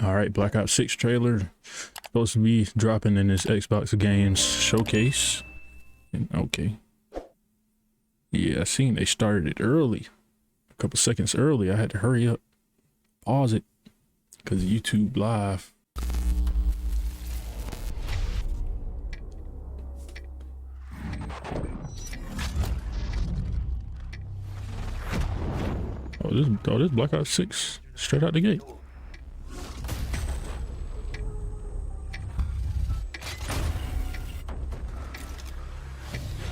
All right, Black Ops 6 trailer supposed to be dropping in this Xbox Games Showcase. And okay. Yeah, I seen they started it early. A couple seconds early. I had to hurry up, pause it, because YouTube Live. Oh, this Black Ops 6 straight out the gate.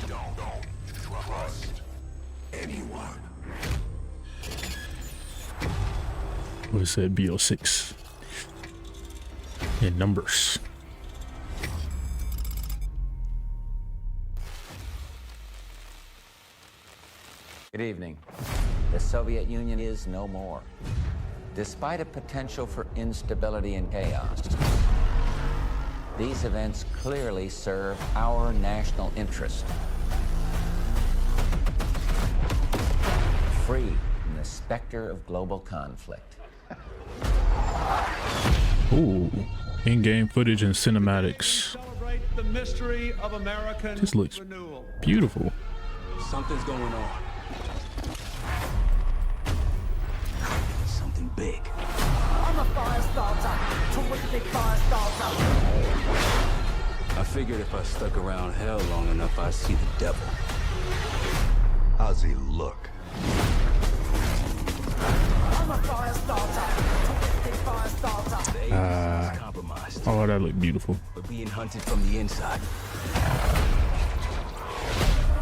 Don't trust anyone. What is that? BO6 in numbers. Good evening. The Soviet Union is no more. Despite a potential for instability and chaos, these events clearly serve our national interest. Free from the specter of global conflict. Ooh, in-game footage and cinematics. Celebrate the mystery of American This looks renewal. beautiful. Something's going on. Something big. I'm a fire starter, terrific fire starter. I figured if I stuck around hell long enough, I'd see the devil. How's he look? I'm a fire starter, terrific fire starter. The agency is compromised. Oh, that looked beautiful. We're being hunted from the inside.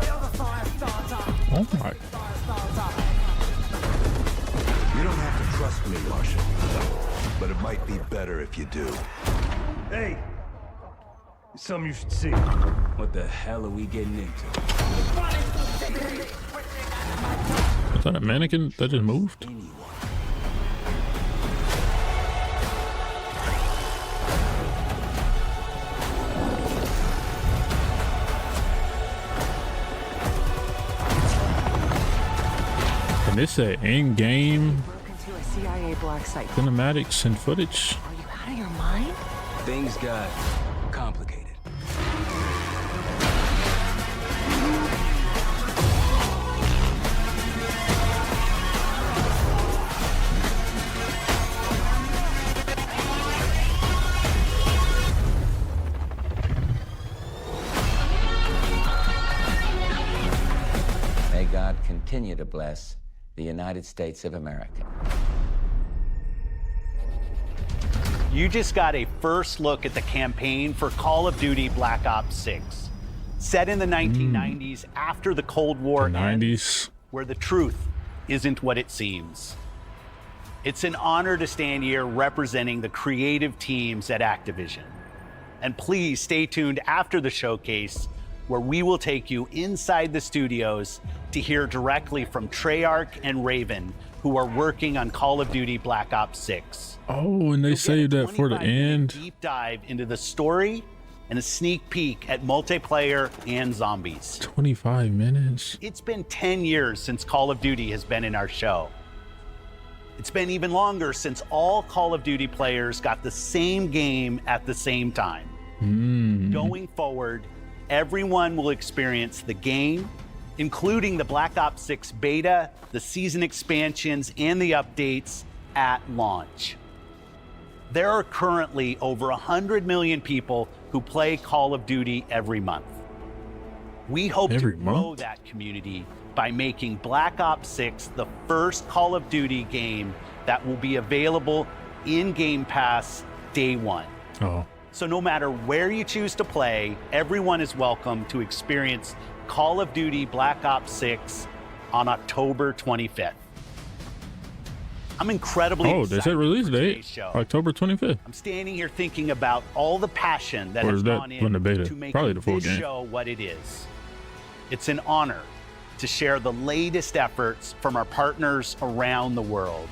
I'm a fire starter, Oh my. fire starter. You don't have to trust me, Marshal. But it might be better if you do. Hey! It's something you should see. What the hell are we getting into? Is that a mannequin that just moved? Anyone. And this said in-game Broke into a CIA black site. cinematics and footage. Are you out of your mind? Things got complicated. May God continue to bless the United States of America. You just got a first look at the campaign for Call of Duty Black Ops 6. Set in the 1990s after the Cold War The ends, 90s. where the truth isn't what it seems. It's an honor to stand here representing the creative teams at Activision. And please stay tuned after the showcase, where we will take you inside the studios to hear directly from Treyarch and Raven, who are working on Call of Duty Black Ops 6. Oh, and they You'll saved get a that for the 25-minute end. Deep dive into the story and a sneak peek at multiplayer and zombies. 25 minutes. It's been 10 years since Call of Duty has been in our show. It's been even longer since all Call of Duty players got the same game at the same time. Going forward, everyone will experience the game, including the Black Ops 6 beta, the season expansions, and the updates at launch. There are currently over 100 million people who play Call of Duty every month. We hope Every to grow month? that community by making Black Ops 6 the first Call of Duty game that will be available in Game Pass day one. Oh, So no matter where you choose to play, everyone is welcome to experience Call of Duty Black Ops 6 on October 25th. I'm incredibly oh, excited they said release for date today's show. October 25th. I'm standing here thinking about all the passion that Or has is that gone when the beta? into making Probably the full this game. show what it is. It's an honor to share the latest efforts from our partners around the world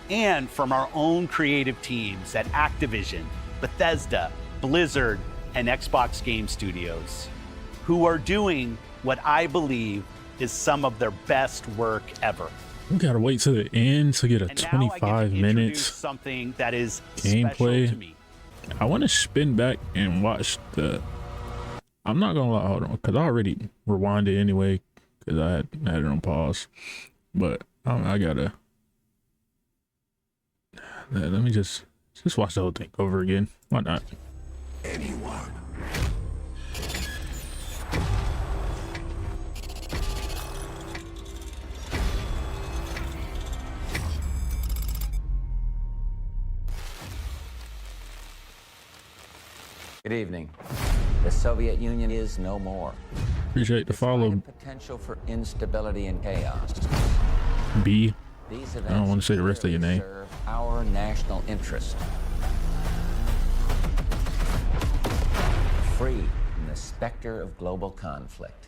and from our own creative teams at Activision, Bethesda, Blizzard, and Xbox Game Studios, who are doing what I believe is some of their best work ever. We gotta wait till the end to get a And now I get to 25 introduce minutes something that is gameplay. special to me. I want to spin back and watch the. I'm not gonna lie, hold on, because I already rewinded anyway, because I had it on pause. But I gotta. Let me just watch the whole thing over again. Why not? Anyone. Good evening. The Soviet Union is no more. Appreciate the follow, Despite a potential for instability and chaos. B. These I don't events want to say the rest of your clearly name. serve our national interest. Free from the specter of global conflict.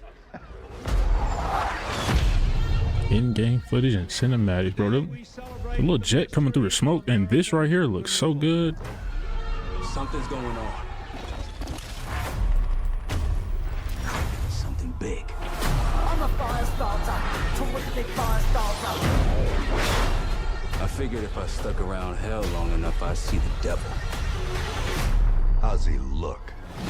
In-game footage and cinematics, bro. The little jet coming through the smoke, and this right here looks so good. Something's going on. Something big. I'm a fire starter. Terrific fire starter. I figured if I stuck around hell long enough, I'd see the devil. How's he look? I'm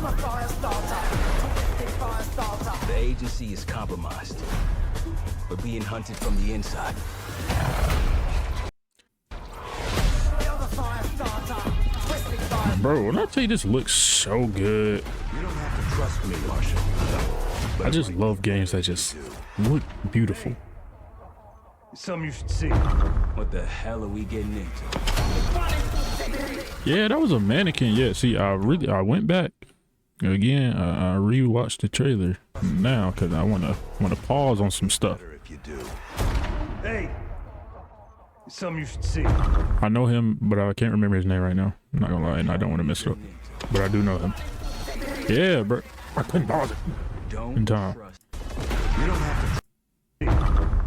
a fire starter. Terrific fire starter. The agency is compromised. We're being hunted from the inside. You're the fire starter. Twisting fire. Bro, when I tell you this looks so good, You don't have to trust me, Marshal. But I just love games that just look beautiful. Something you should see. What the hell are we getting into? Yeah, that was a mannequin. Yeah, see, I went back again. I rewatched the trailer now because I wanna pause on some stuff. better if you do. Hey, something you should see. I know him, but I can't remember his name right now. I'm not gonna lie, and I don't want to mess it up, but I do know him. Yeah, bro, I couldn't pause it Don't in time. trust. You don't have to.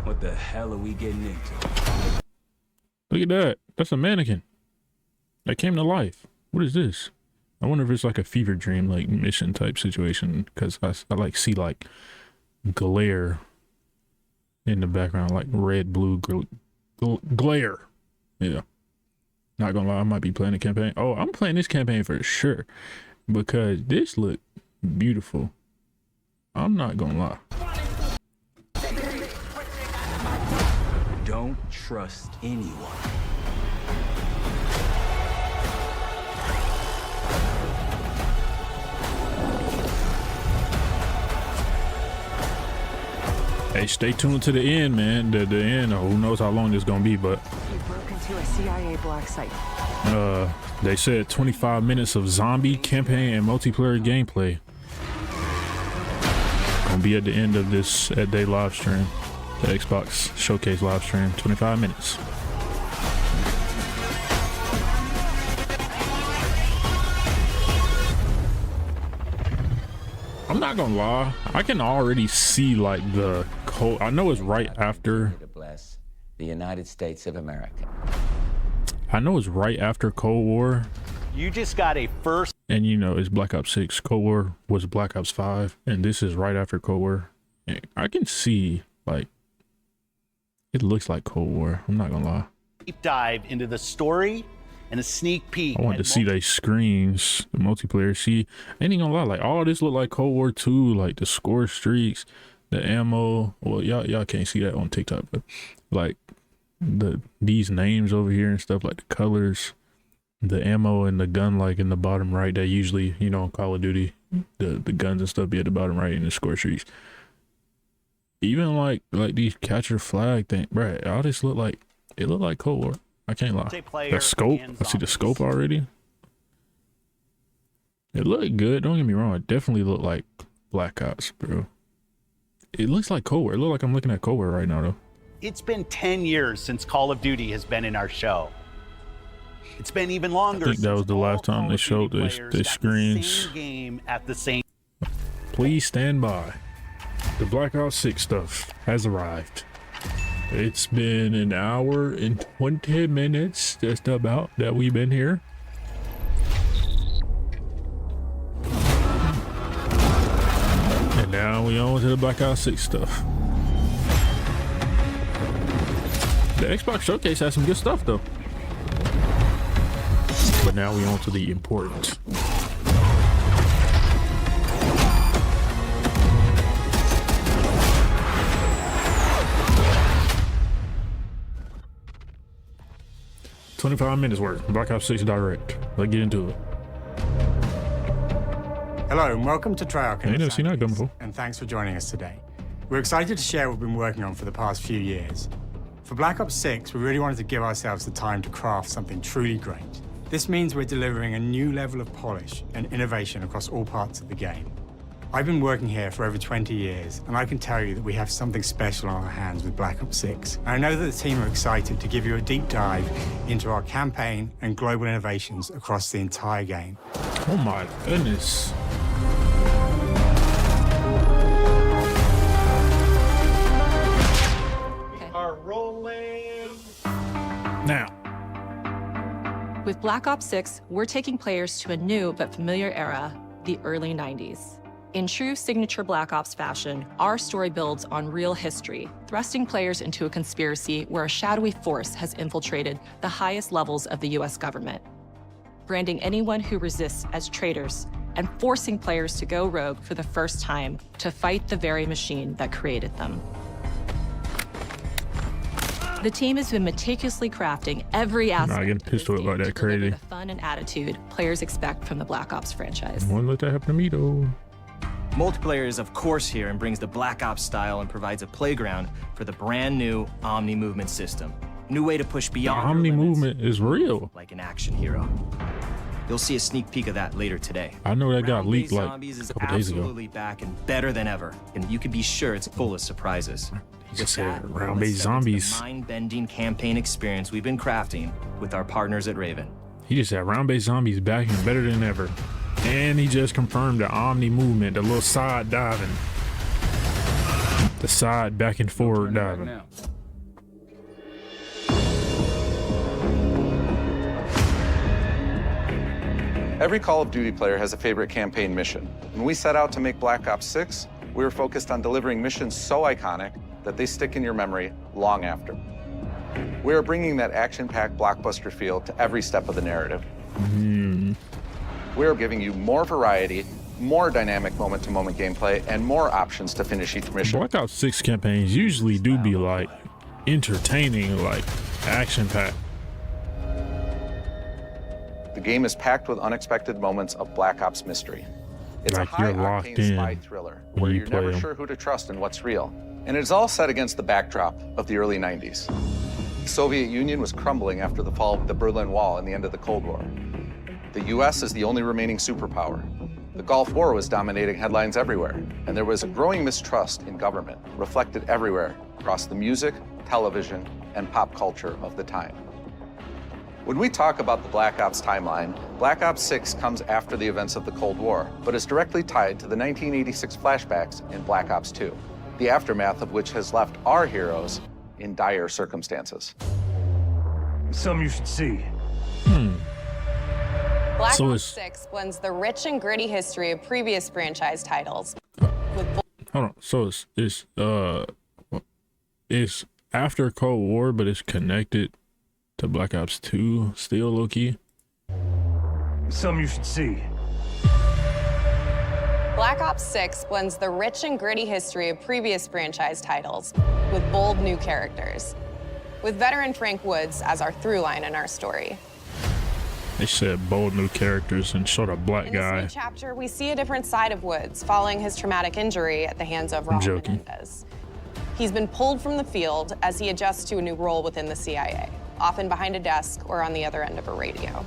What the hell are we getting into? Look at that. That's a mannequin that came to life. What is this? I wonder if it's like a fever dream, like mission type situation, because I like see like glare in the background, like red, blue glare. Yeah. Not gonna lie, I might be playing the campaign. Oh, I'm playing this campaign for sure because this look beautiful. I'm not gonna lie. Don't trust anyone. Hey, stay tuned to the end, man. The end. Who knows how long this gonna be, but You broke into a CIA black site. they said 25 minutes of zombie campaign and multiplayer gameplay. Gonna be at the end of this day live stream, the Xbox Showcase live stream. 25 minutes. I'm not gonna lie, I can already see like the cold. I know it's right after. To bless the United States of America. I know it's right after Cold War, You just got a first and you know it's Black Ops 6. Cold War was Black Ops 5, and this is right after Cold War. And I can see like it looks like Cold War. I'm not gonna lie. deep dive into the story and a sneak peek. I wanted at to see they screens, the multiplayer. See, I ain't gonna lie, like all this look like Cold War 2, like the score streaks, the ammo. Well, y'all can't see that on TikTok, but like these names over here and stuff, like the colors, the ammo and the gun, like in the bottom right. That usually, you know, in Call of Duty, the guns and stuff be at the bottom right in the score streaks. Even like these capture flag thing, right? All this look like Cold War. I can't lie. Multiplayer The scope, and I see the zombies. scope already. It looked good. Don't get me wrong. It definitely looked like Black Ops, bro. It looks like Cold War. It looked like I'm looking at Cold War right now, though. It's been 10 years since Call of Duty has been in our show. It's been even longer. I think that since was the all last time Call they of showed Duty this players the got screens. same game at the same. Please stand by. The Black Ops 6 stuff has arrived. It's been an hour and 20 minutes, just about, that we've been here. And now we on to the Black Ops 6 stuff. The Xbox Showcase has some good stuff though. But now we on to the important. $25 minutes worth. Black Ops 6 Direct. Let's get into it. Hello and welcome to Treyarch I ain't never seen that gun before. and thanks for joining us today. We're excited to share what we've been working on for the past few years. For Black Ops 6, we really wanted to give ourselves the time to craft something truly great. This means we're delivering a new level of polish and innovation across all parts of the game. I've been working here for over 20 years, and I can tell you that we have something special on our hands with Black Ops 6. And I know that the team are excited to give you a deep dive into our campaign and global innovations across the entire game. Oh my goodness. Now, With Black Ops 6, we're taking players to a new but familiar era, the early 90s. In true signature Black Ops fashion, our story builds on real history, thrusting players into a conspiracy where a shadowy force has infiltrated the highest levels of the US government, branding anyone who resists as traitors and forcing players to go rogue for the first time to fight the very machine that created them. The team has been meticulously crafting every aspect getting of this pistol whipped game like that to deliver crazy. the fun and attitude players expect from the Black Ops franchise. won't let that happen to me though. Multiplayer is of course here and brings the Black Ops style and provides a playground for the brand new Omni movement system. New way to push The beyond your Omni limits, movement is real. like an action hero. You'll see a sneak peek of that later today. I know that got Round-based leaked like Zombies is a couple days ago. absolutely back and better than ever, and you can be sure it's full of surprises. He just With said that, round-based let's step into the zombies. mind-bending campaign experience we've been crafting with our partners at Raven. He just said round-based zombies back and better than ever. And he just confirmed the Omni movement, the little side diving. The side back and forward diving. Every Call of Duty player has a favorite campaign mission. When we set out to make Black Ops 6, we were focused on delivering missions so iconic that they stick in your memory long after. We are bringing that action-packed blockbuster feel to every step of the narrative. We are giving you more variety, more dynamic moment-to-moment gameplay, and more options to finish each mission. Black Ops 6 campaigns usually do be like entertaining, like action-packed. The game is packed with unexpected moments of Black Ops mystery. It's Like a you're locked high-octane spy in thriller when where you you're play never 'em. sure who to trust and what's real. And it's all set against the backdrop of the early 90s. The Soviet Union was crumbling after the fall of the Berlin Wall and the end of the Cold War. The US is the only remaining superpower. The Gulf War was dominating headlines everywhere, and there was a growing mistrust in government, reflected everywhere across the music, television, and pop culture of the time. When we talk about the Black Ops timeline, Black Ops 6 comes after the events of the Cold War, but is directly tied to the 1986 flashbacks in Black Ops 2, the aftermath of which has left our heroes in dire circumstances. Some you should see. Black So Ops it's- 6 blends the rich and gritty history of previous franchise titles with Hold on. So it's after Cold War, but it's connected to Black Ops 2 still, low-key. Some you should see. Black Ops 6 blends the rich and gritty history of previous franchise titles with bold new characters, with veteran Frank Woods as our through line in our story. They said bold new characters and showed a black In this guy. new chapter, we see a different side of Woods following his traumatic injury at the hands of Raul joking. Menendez. He's been pulled from the field as he adjusts to a new role within the CIA, often behind a desk or on the other end of a radio.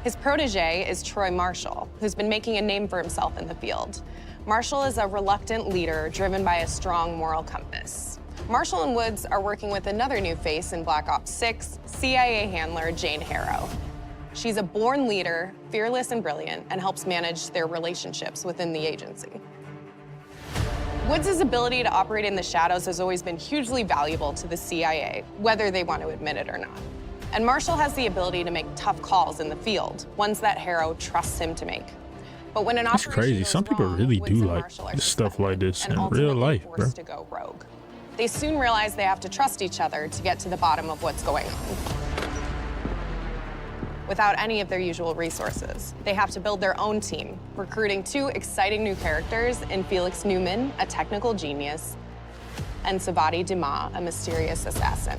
His protege is Troy Marshall, who's been making a name for himself in the field. Marshall is a reluctant leader driven by a strong moral compass. Marshall and Woods are working with another new face in Black Ops 6, CIA handler Jane Harrow. She's a born leader, fearless and brilliant, and helps manage their relationships within the agency. Woods' ability to operate in the shadows has always been hugely valuable to the CIA, whether they want to admit it or not. And Marshall has the ability to make tough calls in the field, ones that Harrow trusts him to make. But when an That's operation crazy. goes Some people wrong, really Woods do and like Marshall are stuff like this and in real ultimately life, bro. forced to go rogue. They soon realize they have to trust each other to get to the bottom of what's going on. Without any of their usual resources, they have to build their own team, recruiting 2 exciting new characters in Felix Newman, a technical genius, and Savati Dumas, a mysterious assassin.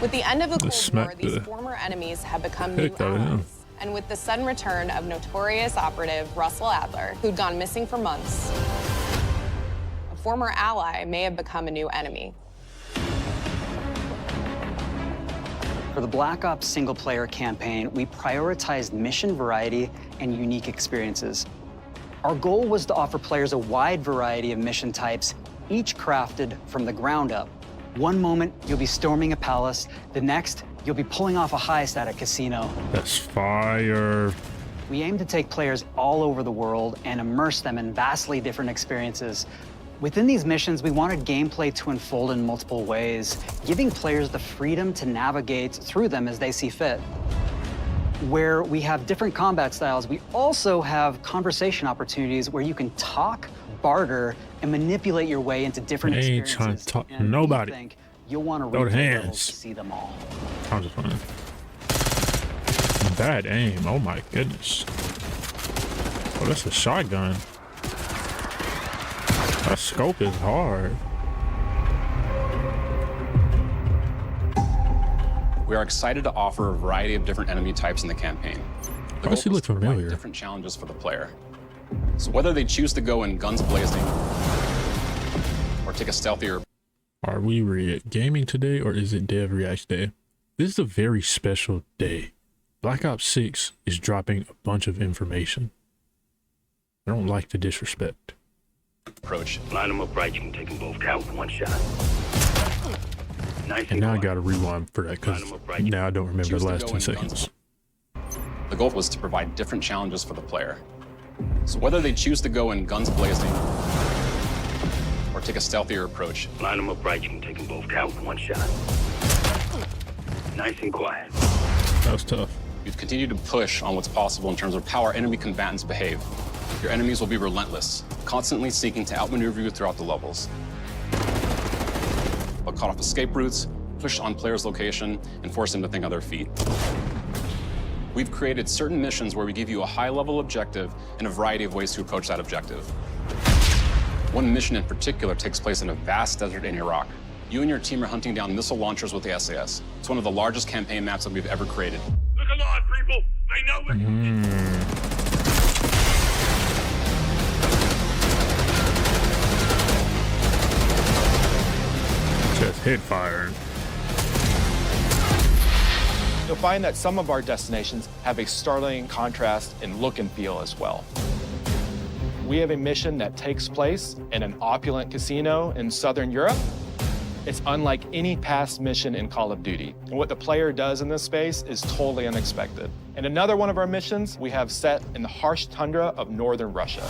With the end of the Cold War, these former enemies have become new allies. And with the sudden return of notorious operative Russell Adler, who'd gone missing for months, a former ally may have become a new enemy. For the Black Ops single-player campaign, we prioritized mission variety and unique experiences. Our goal was to offer players a wide variety of mission types, each crafted from the ground up. One moment, you'll be storming a palace. The next, you'll be pulling off a heist at a casino. That's fire. We aim to take players all over the world and immerse them in vastly different experiences. Within these missions, we wanted gameplay to unfold in multiple ways, giving players the freedom to navigate through them as they see fit. Where we have different combat styles, we also have conversation opportunities where you can talk, barter, and manipulate your way into different experiences. Ain't trying to talk to nobody. Think you'll want to Throw read the the hands. levels to see them all. I'm just fine. Bad aim. Oh my goodness. Oh, that's a shotgun. That scope is hard. We are excited to offer a variety of different enemy types in the campaign. The Why does he goal look is to provide familiar? different challenges for the player. So whether they choose to go in guns blazing or take a stealthier. Are we gaming today or is it Dev Reacts Day? This is a very special day. Black Ops 6 is dropping a bunch of information. I don't like the disrespect. Approach. Line them up right, you can take them both out with one shot. Nice And now I gotta rewind for that because now I don't remember the last 10 seconds. The goal was to provide different challenges for the player. So whether they choose to go in guns blazing or take a stealthier approach. Line them up right, you can take them both out with one shot. Nice and quiet. That was tough. We've continued to push on what's possible in terms of how our enemy combatants behave. Your enemies will be relentless, constantly seeking to outmaneuver you throughout the levels. They'll cut off escape routes, push on players' location, and force them to think on their feet. We've created certain missions where we give you a high-level objective and a variety of ways to approach that objective. One mission in particular takes place in a vast desert in Iraq. You and your team are hunting down missile launchers with the SAS. It's one of the largest campaign maps that we've ever created. Look alive, people! They know it! Just hit fire. You'll find that some of our destinations have a startling contrast in look and feel as well. We have a mission that takes place in an opulent casino in Southern Europe. It's unlike any past mission in Call of Duty. And what the player does in this space is totally unexpected. And another one of our missions we have set in the harsh tundra of northern Russia.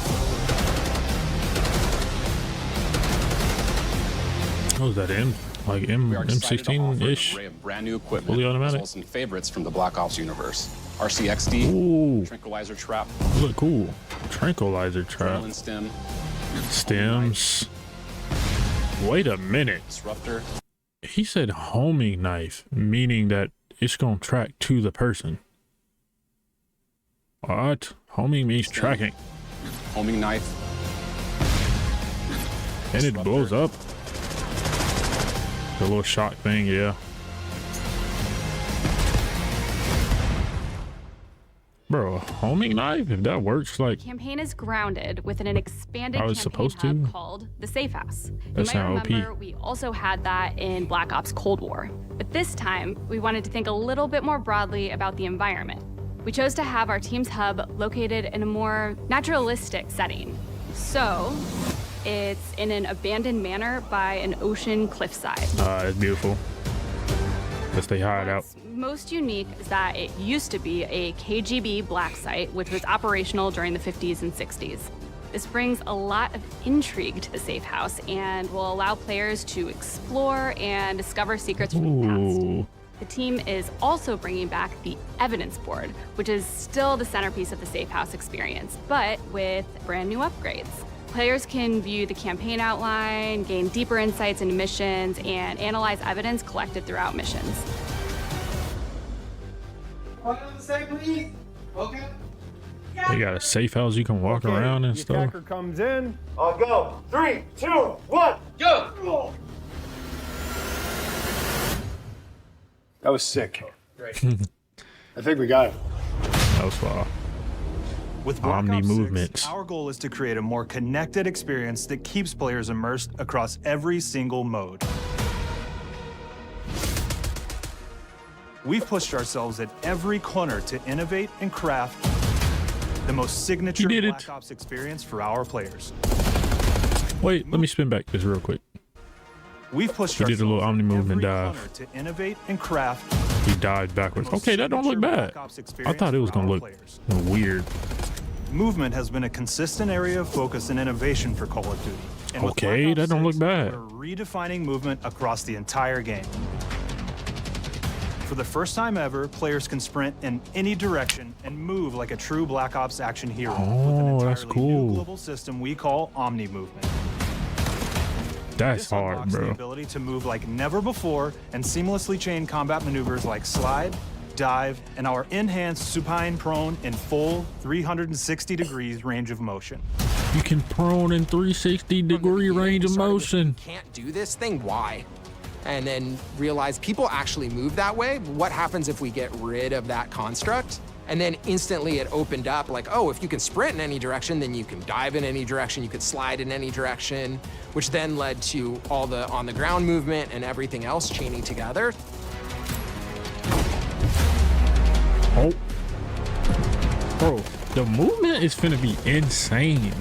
What was that M? Like M16-ish? Brand new equipment, Fully automatic? as well as some favorites from the Black Ops universe. RCXD, Ooh. Tranquilizer Trap, Look cool. Tranquilizer trap. Adrenaline Stem, Stems. Wait a minute. Disruptor. He said homing knife, meaning that it's gonna track to the person. What? Homing means tracking. Homing Knife. And it blows up. The little shock thing, yeah. Bro, a homing knife? If that works, like... Campaign is grounded within an expanded I was campaign supposed hub to. called the Safe House. That You might sound OP. remember we also had that in Black Ops Cold War. But this time, we wanted to think a little bit more broadly about the environment. We chose to have our team's hub located in a more naturalistic setting. So, it's in an abandoned manor by an ocean cliffside. It's beautiful. Let's stay hide out. Most unique is that it used to be a KGB black site, which was operational during the 50s and 60s. This brings a lot of intrigue to the Safe House and will allow players to explore and discover secrets from the past. The team is also bringing back the evidence board, which is still the centerpiece of the Safe House experience, but with brand new upgrades. Players can view the campaign outline, gain deeper insights into missions, and analyze evidence collected throughout missions. Okay. They got a safe house you can walk around and stuff. Attacker comes in. I'll go. 3, 2, 1, go! That was sick. Great. I think we got it. That was far. With Black Omni Ops 6, movements. our goal is to create a more connected experience that keeps players immersed across every single mode. We've pushed ourselves at every corner to innovate and craft the most signature Black Ops experience for our players. Wait, let me spin back this real quick. We've pushed He did a little ourselves Omni at movement every dive. corner to innovate and craft. He dived backwards. Okay, that don't look bad. I thought it was gonna look weird. Movement has been a consistent area of focus and innovation for Call of Duty. And with Okay, Black Ops that don't look 6, bad. We're redefining movement across the entire game. For the first time ever, players can sprint in any direction and move like a true Black Ops action hero with an Oh, that's entirely new cool. global system we call Omni Movement. That's This hard, unlocks the bro. ability to move like never before and seamlessly chain combat maneuvers like slide, dive, and our enhanced supine prone in full 360 degrees range of motion. You can prone in 360-degree range of motion. Can't do this thing, why? And then realize people actually move that way. What happens if we get rid of that construct? And then instantly it opened up like, oh, if you can sprint in any direction, then you can dive in any direction, you could slide in any direction, which then led to all the on-the-ground movement and everything else chaining together. Oh. Bro, the movement is finna be insane.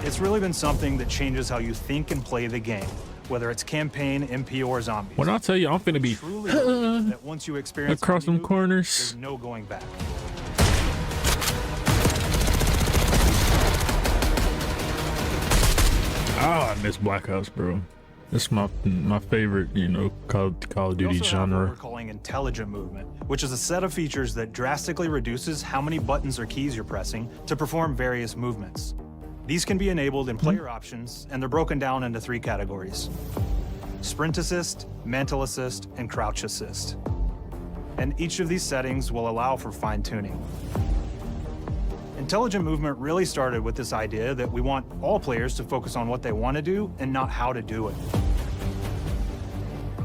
It's really been something that changes how you think and play the game, whether it's campaign, MP, or zombies. When I tell you I'm finna be Truly believe that once you experience across Omni them movement, corners. there's no going back. Ah, I miss Black Ops, bro. It's my favorite, you know, Call of We Duty also have what genre. we're calling intelligent movement, which is a set of features that drastically reduces how many buttons or keys you're pressing to perform various movements. These can be enabled in player options, and they're broken down into 3 categories: sprint assist, mantle assist, and crouch assist. And each of these settings will allow for fine-tuning. Intelligent movement really started with this idea that we want all players to focus on what they want to do and not how to do it.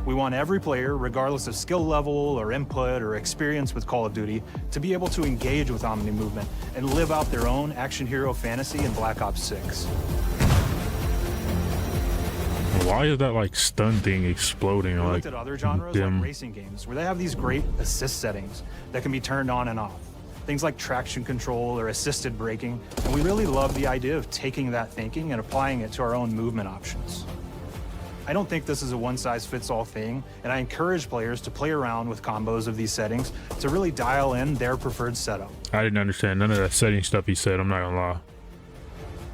We want every player, regardless of skill level or input or experience with Call of Duty, to be able to engage with Omni movement and live out their own action hero fantasy in Black Ops 6. Why is that like stun thing exploding? We Like looked at other genres them? like racing games, where they have these great assist settings that can be turned on and off. Things like traction control or assisted braking, and we really love the idea of taking that thinking and applying it to our own movement options. I don't think this is a one-size-fits-all thing, and I encourage players to play around with combos of these settings to really dial in their preferred setup. I didn't understand none of that setting stuff he said. I'm not gonna lie.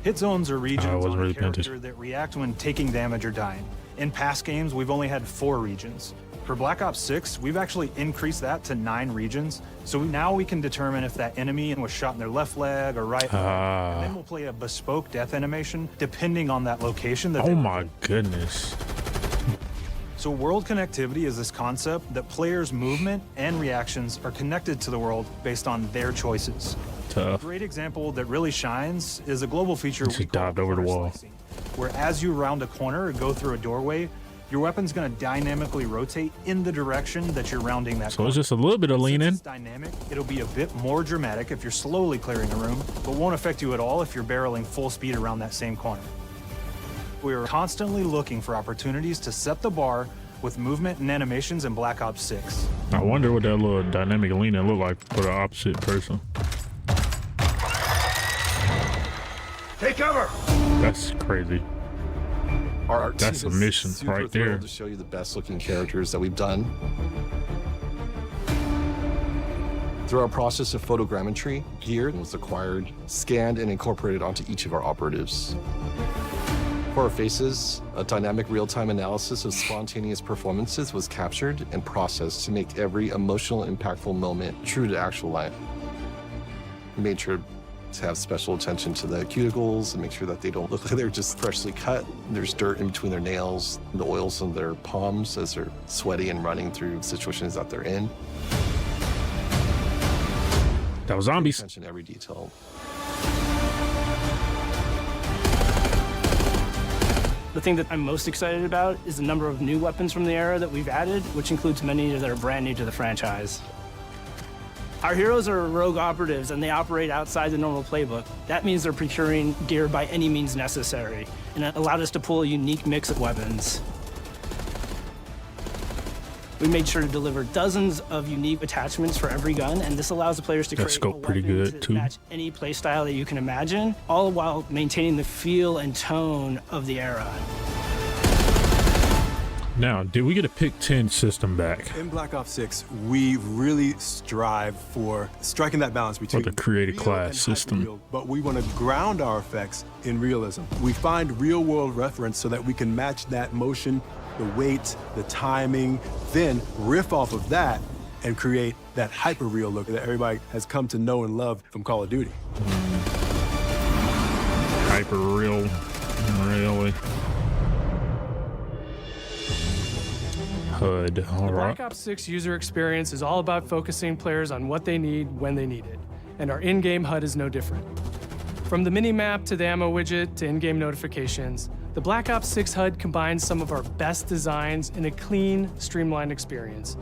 Hit zones are regions wasn't on really a paying character that react when taking damage or dying. In past games, we've only had 4 regions. For Black Ops 6, we've actually increased that to 9 regions, so now we can determine if that enemy was shot in their left leg or right leg, and then we'll play a bespoke death animation depending on that location. Oh my goodness. So world connectivity is this concept that players' movement and reactions are connected to the world based on their choices. Tough. A great example that really shines is a global feature we Just call dived over the corner wall. slicing, where as you round a corner or go through a doorway, your weapon's going to dynamically rotate in the direction that you're rounding that So corner. it's just a little bit of leaning. It's dynamic. It'll be a bit more dramatic if you're slowly clearing a room, but won't affect you at all if you're barreling full speed around that same corner. We're constantly looking for opportunities to set the bar with movement and animations in Black Ops 6. I wonder what that little dynamic leaning look like for the opposite person. Take cover! That's crazy. Our art That's team a is mission super right thrilled there. to show you the best looking characters that we've done. Through our process of photogrammetry, gear was acquired, scanned, and incorporated onto each of our operatives. For our faces, a dynamic real-time analysis of spontaneous performances was captured and processed to make every emotional, impactful moment true to actual life. We made sure to have special attention to the cuticles and make sure that they don't look like they're just freshly cut. There's dirt in between their nails, the oils on their palms as they're sweaty and running through situations that they're in. That was zombies. Attention to every detail. The thing that I'm most excited about is the number of new weapons from the era that we've added, which includes many that are brand new to the franchise. Our heroes are rogue operatives, and they operate outside the normal playbook. That means they're procuring gear by any means necessary, and it allowed us to pull a unique mix of weapons. We made sure to deliver dozens of unique attachments for every gun, and this allows the players to create a weapon to match any playstyle that you can imagine, all while maintaining the feel and tone of the era. Now, did we get a pick 10 system back? In Black Ops 6, we really strive for striking that balance between the created class system. real, but we want to ground our effects in realism. We find real-world reference so that we can match that motion, the weight, the timing, then riff off of that and create that hyper-real look that everybody has come to know and love from Call of Duty. Hyper-real, really. HUD, all The right. Black Ops 6 user experience is all about focusing players on what they need when they need it, and our in-game HUD is no different. From the mini-map to the ammo widget to in-game notifications, the Black Ops 6 HUD combines some of our best designs in a clean, streamlined experience.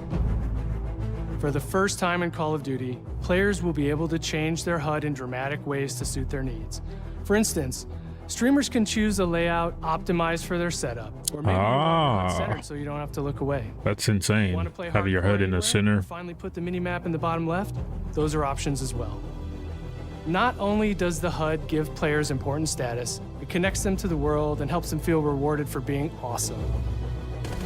For the first time in Call of Duty, players will be able to change their HUD in dramatic ways to suit their needs. For instance, streamers can choose a layout optimized for their setup, or maybe centered so you don't have to look away. That's insane. Want to play Having your HUD in the center. Finally put the mini-map in the bottom left? Those are options as well. Not only does the HUD give players important status, it connects them to the world and helps them feel rewarded for being awesome.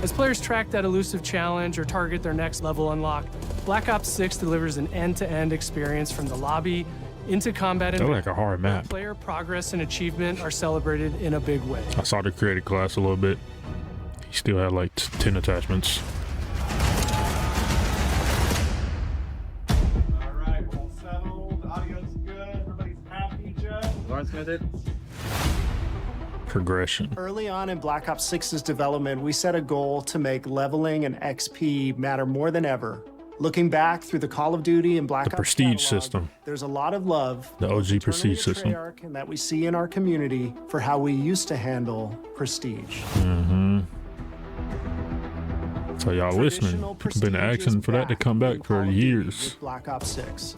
As players track that elusive challenge or target their next level unlock, Black Ops 6 delivers an end-to-end experience from the lobby into combat and like a hard map. player progress and achievement are celebrated in a big way. I saw the created class a little bit. He still had like 10 attachments. Progression. Early on in Black Ops 6's development, we set a goal to make leveling and XP matter more than ever. Looking back through the Call of Duty and Black Ops prestige catalog, system. there's a lot of love, The OG prestige system. and that we see in our community for how we used to handle prestige. So y'all listening, people been asking for that to come back for years. Black Ops 6.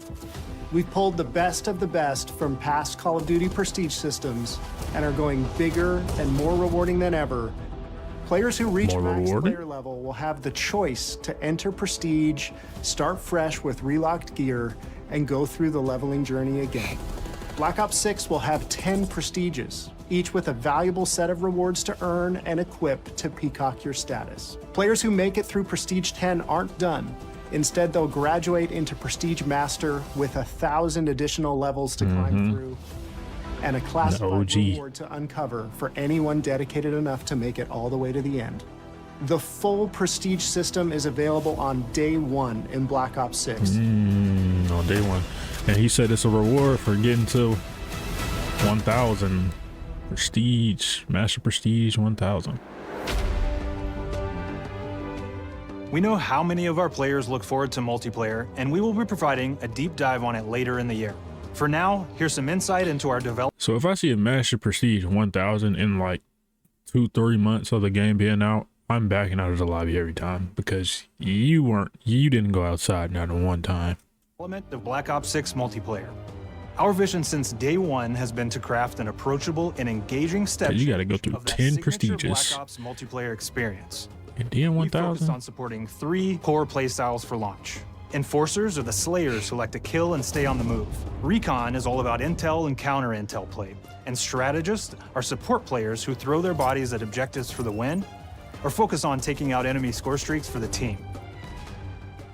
We've pulled the best of the best from past Call of Duty prestige systems and are going bigger and more rewarding than ever. Players who reach max player level will have the choice to enter prestige, start fresh with relocked gear, and go through the leveling journey again. Black Ops 6 will have 10 prestiges, each with a valuable set of rewards to earn and equip to peacock your status. Players who make it through Prestige 10 aren't done. Instead, they'll graduate into Prestige Master with 1,000 additional levels to climb through and a classified reward to uncover for anyone dedicated enough to make it all the way to the end. The full Prestige system is available on day one in Black Ops 6. On day one. And he said it's a reward for getting to 1,000 Prestige, Master Prestige 1,000. We know how many of our players look forward to multiplayer, and we will be providing a deep dive on it later in the year. For now, here's some insight into our development. So if I see a Master Prestige 1,000 in like 2-3 months of the game being out, I'm backing out of the lobby every time because you didn't go outside not one time. Element of Black Ops 6 multiplayer. Our vision since day one has been to craft an approachable and engaging step. You got to go through 10 prestiges. Black Ops multiplayer experience. And then We focused 1,000. on supporting 3 core playstyles for launch. Enforcers are the slayers who like to kill and stay on the move. Recon is all about intel and counter-intel play. And strategists are support players who throw their bodies at objectives for the win or focus on taking out enemy score streaks for the team.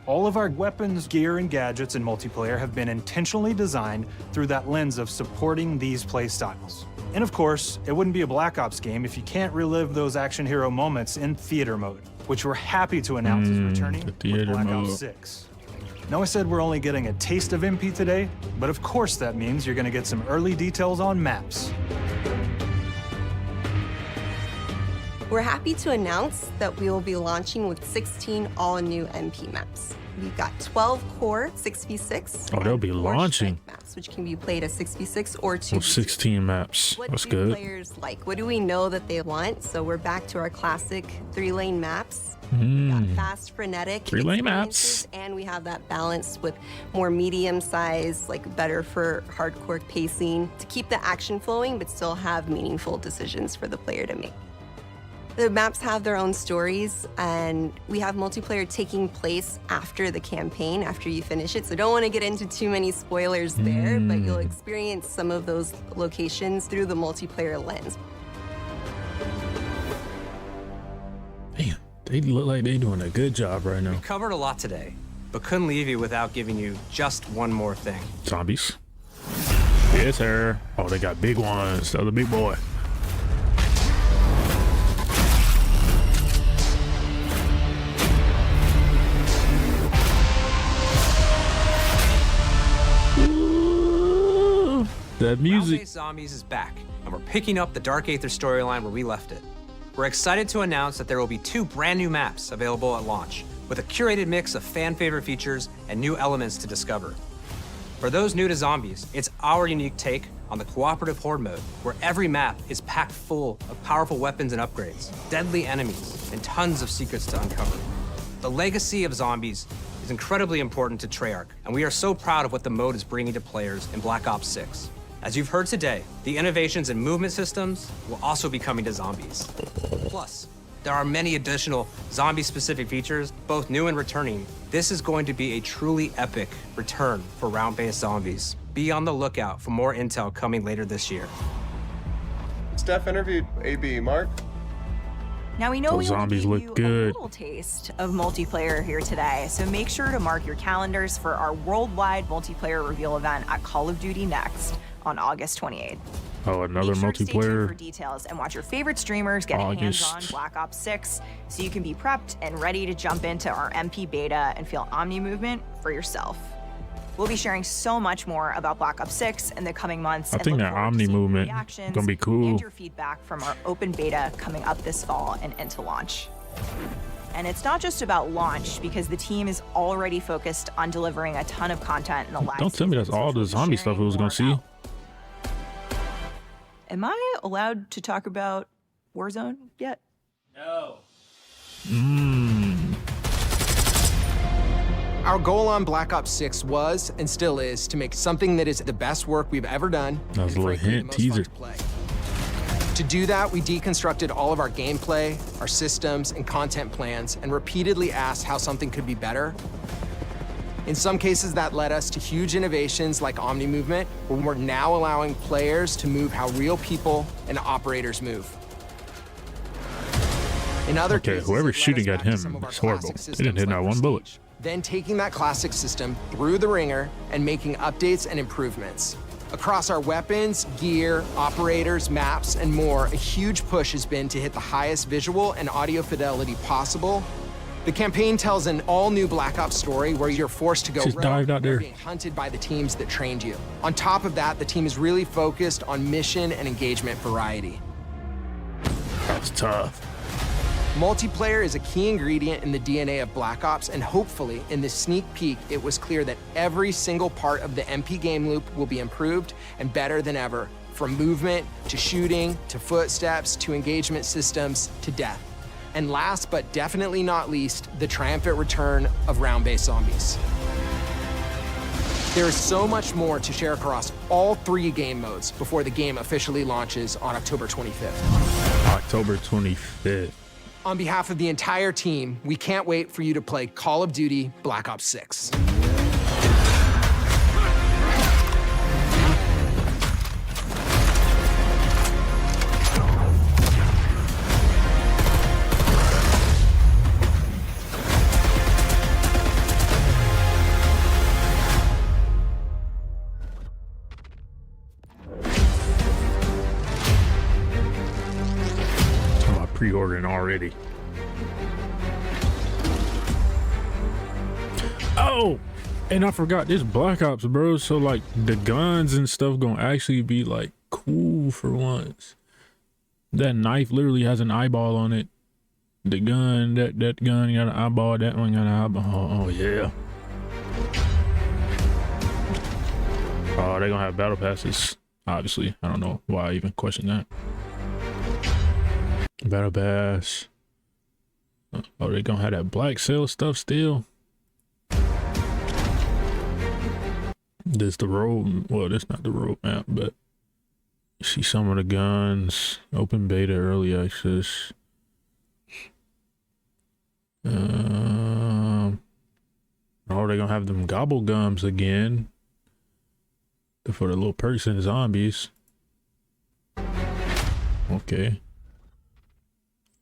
All of our weapons, gear, and gadgets in multiplayer have been intentionally designed through that lens of supporting these playstyles. And of course, it wouldn't be a Black Ops game if you can't relive those action hero moments in theater mode, which we're happy to announce is returning with Black Ops 6. Now I said we're only getting a taste of MP today, but of course that means you're gonna get some early details on maps. We're happy to announce that we will be launching with 16 all-new MP maps. We've got 12 core 6v6. Oh, they'll be launching maps, which can be played as 6v6 or 2v2. 16 maps. What That's do good. players like? What do we know that they want? So we're back to our classic 3-lane maps. Fast, frenetic 3-lane experiences, maps. and we have that balance with more medium size, like better for hardcore pacing to keep the action flowing, but still have meaningful decisions for the player to make. The maps have their own stories, and we have multiplayer taking place after the campaign, after you finish it. So don't want to get into too many spoilers there, but you'll experience some of those locations through the multiplayer lens. They look like they're doing a good job right now. We covered a lot today, but couldn't leave you without giving you just one more thing. Zombies. Yes, sir. Oh, they got big ones. The other big boy. Ooh, that music. Round-based Zombies is back, and we're picking up the Dark Aether storyline where we left it. We're excited to announce that there will be 2 brand new maps available at launch, with a curated mix of fan favorite features and new elements to discover. For those new to Zombies, it's our unique take on the cooperative horde mode, where every map is packed full of powerful weapons and upgrades, deadly enemies, and tons of secrets to uncover. The legacy of Zombies is incredibly important to Treyarch, and we are so proud of what the mode is bringing to players in Black Ops 6. As you've heard today, the innovations in movement systems will also be coming to Zombies. Plus, there are many additional zombie-specific features, both new and returning. This is going to be a truly epic return for round-based Zombies. Be on the lookout for more intel coming later this year. Steph interviewed AB. Mark? Now we know Those we want to zombies give look you good. a little taste of multiplayer here today, so make sure to mark your calendars for our worldwide multiplayer reveal event at Call of Duty Next on August 28th. Oh, another Make sure to stay tuned for multiplayer. details and watch your favorite streamers get hands on Black Ops 6 so you can be prepped and ready to jump into our MP beta and feel Omni movement for yourself. We'll be sharing so much more about Black Ops 6 in the coming months. I and think look that forward to Omni seeing your movement reactions gonna be cool. And your feedback from our open beta coming up this fall and into launch. And it's not just about launch, because the team is already focused on delivering a ton of content in the live Don't tell me that's all the zombie stuff we was gonna see. Am I allowed to talk about Warzone yet? No. Our goal on Black Ops 6 was, and still is, to make something that is the best work we've ever done. That was a little hint, teaser. To do that, we deconstructed all of our gameplay, our systems, and content plans, and repeatedly asked how something could be better. In some cases, that led us to huge innovations like Omni Movement, where we're now allowing players to move how real people and operators move. In other Okay, cases, whoever's it led shooting us at back to him some of our is horrible. classic They didn't hit systems not like one bullet. Then taking that classic system through the ringer and making updates and improvements. Across our weapons, gear, operators, maps, and more, a huge push has been to hit the highest visual and audio fidelity possible. The campaign tells an all-new Black Ops story where you're forced to go Just rogue dived out or there. being hunted by the teams that trained you. On top of that, the team is really focused on mission and engagement variety. That's tough. Multiplayer is a key ingredient in the DNA of Black Ops, and hopefully, in this sneak peek, it was clear that every single part of the MP game loop will be improved and better than ever, from movement, to shooting, to footsteps, to engagement systems, to death. And last but definitely not least, the triumphant return of round-based zombies. There is so much more to share across all 3 game modes before the game officially launches on October 25th. October 25th. On behalf of the entire team, we can't wait for you to play Call of Duty Black Ops 6. I'm pre-ordering already. Oh, And I forgot this Black Ops, bro. So like the guns and stuff gonna actually be like cool for once. That knife literally has an eyeball on it. The gun, that gun got an eyeball. That one got an eyeball. Oh yeah. Oh, they're gonna have battle passes. Obviously, I don't know why I even question that. Battle pass. Oh, they gonna have that black cell stuff still. This the road. Well, that's not the roadmap, but you see some of the guns. Open beta, early access. Oh, they're gonna have them gobble gums again for the little perks and zombies. Okay,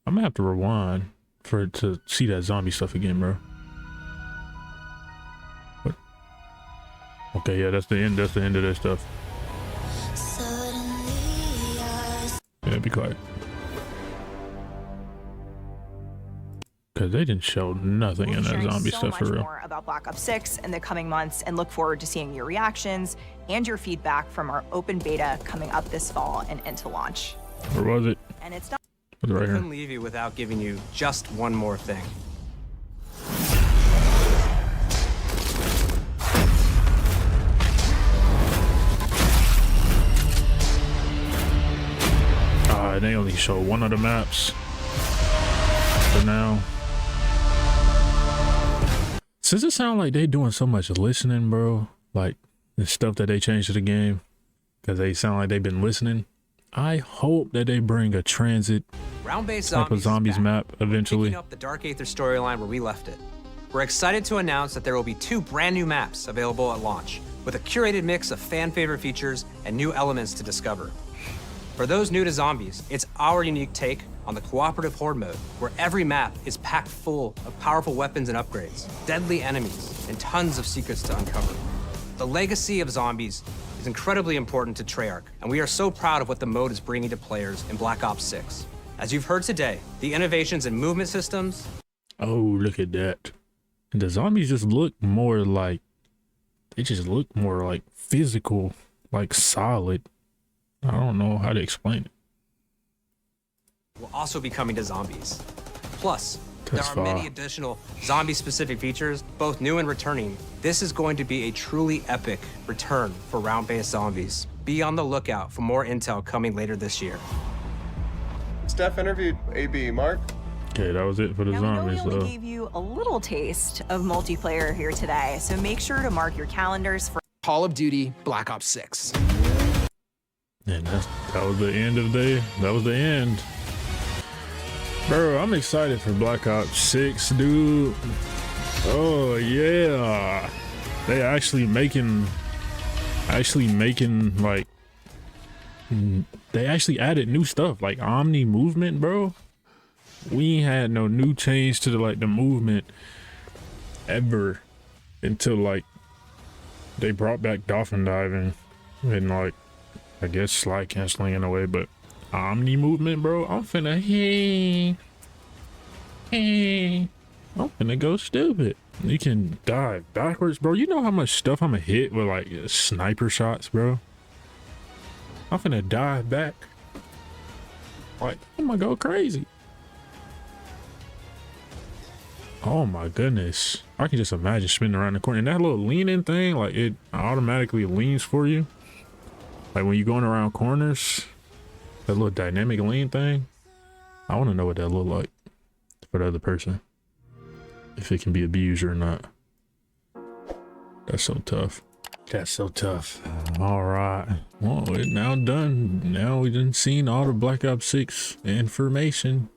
I'm gonna have to rewind to see that zombie stuff again, bro. What? Okay, yeah, that's the end. That's the end of that stuff. Yeah, be quiet. Because they didn't show nothing in that zombie stuff for real. More about Black Ops 6 in the coming months, and look forward to seeing your reactions and your feedback from our open beta coming up this fall and into launch. Where was it? And it's not. Was it right I here? couldn't leave you without giving you just one more thing. They only show one of the maps for now. Since it sounds like they doing so much listening, bro, like the stuff that they changed to the game, because they sound like they've been listening. I hope that they bring a transit Round-based type of zombies map eventually. Picking up the Dark Aether storyline where we left it. We're excited to announce that there will be 2 brand new maps available at launch, with a curated mix of fan favorite features and new elements to discover. For those new to zombies, it's our unique take on the cooperative horde mode, where every map is packed full of powerful weapons and upgrades, deadly enemies, and tons of secrets to uncover. The legacy of zombies is incredibly important to Treyarch, and we are so proud of what the mode is bringing to players in Black Ops 6. As you've heard today, the innovations in movement systems. Oh, look at that. And the zombies just look more like, they just look more like physical, like solid. I don't know how to explain it. Will also be coming to zombies. Plus, there That's are far. many additional zombie-specific features, both new and returning. This is going to be a truly epic return for round-based zombies. Be on the lookout for more intel coming later this year. Steph interviewed AB. Mark? Okay, that was it for the zombies. We only gave you a little taste of multiplayer here today, so make sure to mark your calendars for Call of Duty Black Ops 6. And that was the end of the day. That was the end. Bro, I'm excited for Black Ops 6, dude. Oh, yeah. They actually making like, they actually added new stuff like Omni movement, bro. We ain't had no new change to the movement ever until like they brought back dolphin diving and like, I guess slide canceling in a way, but Omni movement, bro. I'm finna I'm finna go stupid. You can dive backwards, bro. You know how much stuff I'm gonna hit with like sniper shots, bro. I'm finna dive back. Like, I'm gonna go crazy. Oh my goodness. I can just imagine spinning around the corner. And that little leaning thing, like it automatically leans for you. Like when you're going around corners, that little dynamic lean thing. I want to know what that look like for the other person. If it can be abused or not. That's so tough. That's so tough. All right. Well, we're now done. Now we done seen all the Black Ops 6 information.